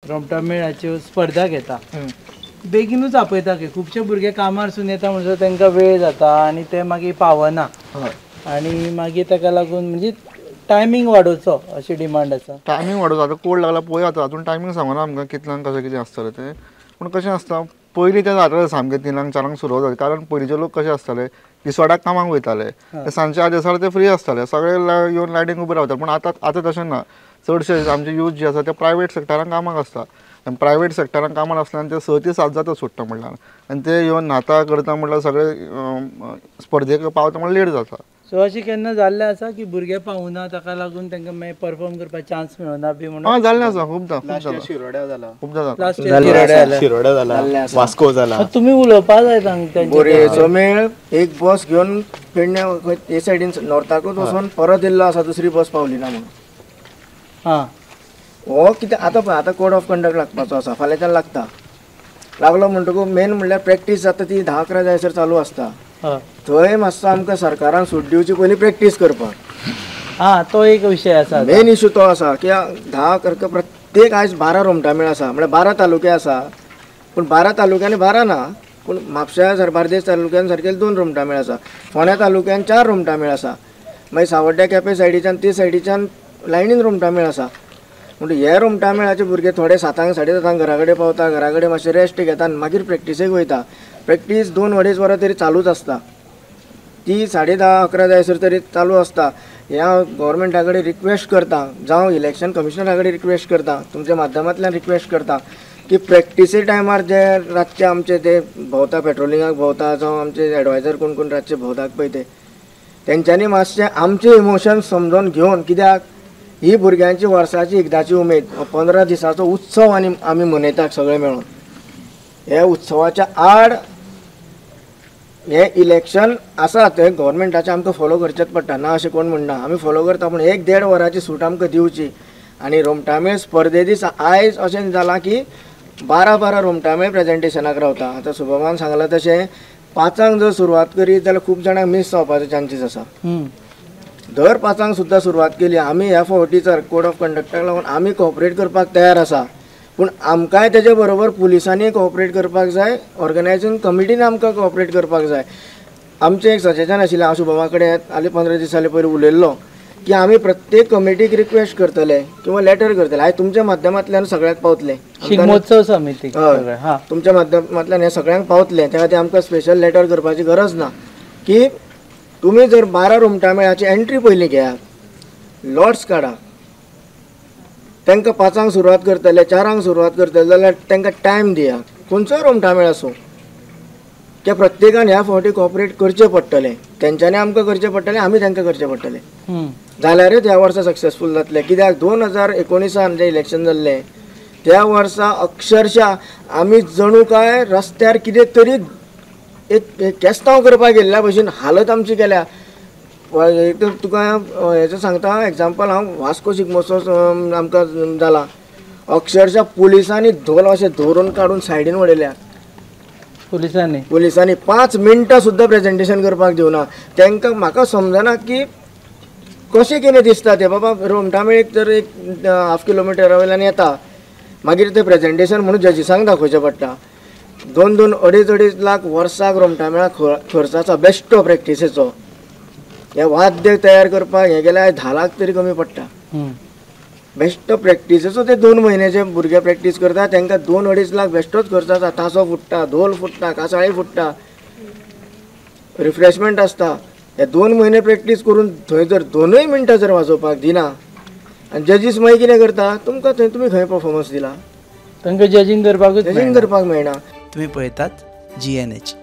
रोमटा मेळाच्यो स्पर्धा घेता बेगीनूच आपयता की खुबशे भुरगे कामारसून येता म्हणसर तांकां वेळ जाता आनी ते मागीर पावना आनी मागीर ताका लागून म्हणजे टायमींग वाडोवचो अशी डिमांड आसा. टायमींग वाडोवचो आतां कोड लागला पळय आतां हातून टायमींग सांगना आमकां कितल्यांक कशें कितें आसतलें तें. पूण कशें आसता पयलीं तें जातालें सामकें 3-4 सुरवात जाली कारण पयलींचे लोक कशे आसताले दिसवाड्याक कामाक वयताले सांजचे आदेसार ते फ्री आसताले सगळे येवन लायटीक उबे रावताले. पूण आतां तशें ना. चडशे आमचे यूथ जे आसा ते प्रायवेट सेक्टरान कामाक आसता आनी प्रायवेट सेक्टरान कामाक आसल्यान ते 6 ते 7 जाता सुट्टा म्हणल्यार आनी ते येवन न्हाता करता म्हणल्यार सगळे स्पर्धेक पावता म्हणल्यार लेट जाता. सो अशें केन्ना जाल्लें आसा की भुरगे पावना ताका लागून तांकां मागीर परफॉर्म करपाक चान्स मेळना बी म्हणून? हय जाल्लें आसा खूबदां शिरोड्या जाला वास्को जाला. तुमी उलोवपा जाय तांकां बोरयेचो मेळ एक बस घेवन पेडण्या हे सायडीन नॉर्थाकूच वचून परत येयल्लो आसा दुसरी बस पावली ना म्हणून. हां हो कितें आतां पळय आतां कोड ऑफ कंडक्ट लागपाचो आसा फाल्यांच्यान लागता. लागलो म्हणटकूच मेन म्हणल्यार प्रॅक्टीस जाता ती 10-11 जायसर चालू आसता. थंय मातसो आमकां सरकारान सूट दिवची पयलीं प्रॅक्टीस करपाक. हां तो एक विशय आसा. मेन इशू तो आसा की 10 प्रत्येक आयज 12 रोमटा मेळ आसा म्हळ्यार 12 तालुके आसा पूण 12 तालुक्यांनी 12 ना पूण म्हापश्या बार्देस तालुक्यान सारकेले 2 रोमटा मेळ आसा. फोंड्या तालुक्यान 4 रोमटा मेळ आसा. मागीर सावड्ड्या केपें सायडीच्यान ते सायडीच्यान लायनीन रोमटा मेळ आसा. म्हणटून हे रोमटा मेळाचे भुरगे थोडे 7 7:30 घरा कडेन पावता घरा कडेन मातशें रेस्ट घेता आनी मागीर प्रॅक्टीसेक वयता. प्रॅक्टीस 2-2.5 वरां तरी चालूच आसता. ती 10:30-11 जायसर तरी चालू आसता. ह्या गव्हर्मेंटा कडेन रिक्वेस्ट करता जावं इलेक्शन कमिशनरा कडेन रिक्वेस्ट करता तुमच्या माध्यमांतल्यान रिक्वेस्ट करता की प्रॅक्टीसे टायमार जे रातचे आमचे ते भोंवता पेट्रोलिंगाक भोंवता जावं आमचे एडवायजर कोण कोण रातचे भोंवतात पळय ते तेंच्यांनी मातशें आमचे इमोशन समजून घेवन कित्याक ही भुरग्यांची वर्साची एकदाची उमेद 15 दिसाचो उत्सव आमी मनयतात सगळे मेळून. हे उत्सवाच्या आड हे इलेक्शन आसा ते गव्हर्मेंटाचें आमकां फॉलो करचेंच पडटा ना अशें कोण म्हणना. आमी फॉलो करता पूण 1-1.5 वरांची सूट आमकां दिवची. आनी रोमटा मेळ स्पर्धे दीस आयज अशें जालां की 12 रोमटा मेळ प्रेजेंटेशनाक रावता. आतां शुभमान सांगलां तशें 5 जर सुरवात करीत जाल्यार खूब जाणांक मिस जावपाचे चान्सीस आसा. दर 5 सुद्दां सुरवात केली आमी ह्या फावटीचर कोड ऑफ कंडक्टाक लागून आमी कॉपरेट करपाक तयार आसा. पूण आमकांय तेजे बरोबर पुलिसांनी कॉपरेट करपाक जाय ऑर्गनायझींग कमिटीन आमकां कॉपरेट करपाक जाय. आमचें एक सजेशन आशिल्लें हांव शुभमा कडेन हालीं 15 दीस जाले पयलीं उलयल्लो की आमी प्रत्येक कमिटीक रिक्वेस्ट करतले किंवा लेटर करतले. हांवें तुमच्या माध्यमांतल्यान सगळ्यांक पावतले शिगमोत्सव समिती तुमच्या माध्यमांतल्यान हे सगळ्यांक पावतले त्या खातीर आमकां स्पेशल लेटर करपाची गरज ना की तुमी जर 12 रोमटा मेळाची एंट्री पयलीं घेयात लॉट्स काडा तांकां 5 सुरवात करतले 4 सुरवात करतले जाल्यार तांकां टायम दिया खंयचोय रोमटा मेळ आसूं त्या प्रत्येकान ह्या फावटी कॉपरेट करचें पडटलें. तेंच्यांनी आमकां करचें पडटलें आमी तांकां करचें पडटलें जाल्यारच ह्या वर्सा सक्सेसफूल जातलें. कित्याक 2019 जें इलेक्शन जाल्लें त्या वर्सा अक्षरशा आमी जणू काय रस्त्यार कितें तरी एक केस्तांव करपाक गेल्ल्या भशेन हालत आमची केल्या. तुका हेचो सांगता एग्जाम्पल हांव वास्को शिगमोत्सव आमकां जाला अक्षरशा पुलिसांनी धोल अशें धरून काडून सायडीन उडयल्या. पुलिसांनी 5 मिनटां सुद्दां प्रेजेंटेशन करपाक दिवना. तांकां म्हाका समजना की कशें कितें दिसता तें बाबा रोमटा मेळ तर एक 1/2 किलोमिटरा वयल्यान येता मागीर तें प्रेजेंटेशन म्हणून जजीसांक दाखोवचें पडटा. 2-2, 2.5 लाख वर्साक रोमटा मेळाक खर्च आसा बेश्टो प्रॅक्टिसेचो. हे वाद्य तयार करपाक हे गेल्यार 10 लाख तरी कमी पडटा. बेश्टो प्रॅक्टिसेचो ते 2 म्हयन्याचे भुरगे प्रॅक्टीस करता तांकां 2-2.5 लाख बेश्टोच खर्च आसा. तासो फुट्टा धोल फुट्टा कासाळी फुट्टा रिफ्रेशमेंट आसता. हे 2 म्हयने प्रॅक्टीस करून थंय जर 2 मिनटां जर वाजोवपाक दिना आनी जजीस मागीर कितें करता तुमकां थंय तुमी खंय परफॉर्मन्स दिला तांकां जजींग करपाक मेळना. तुम्ही पळयतात GNH.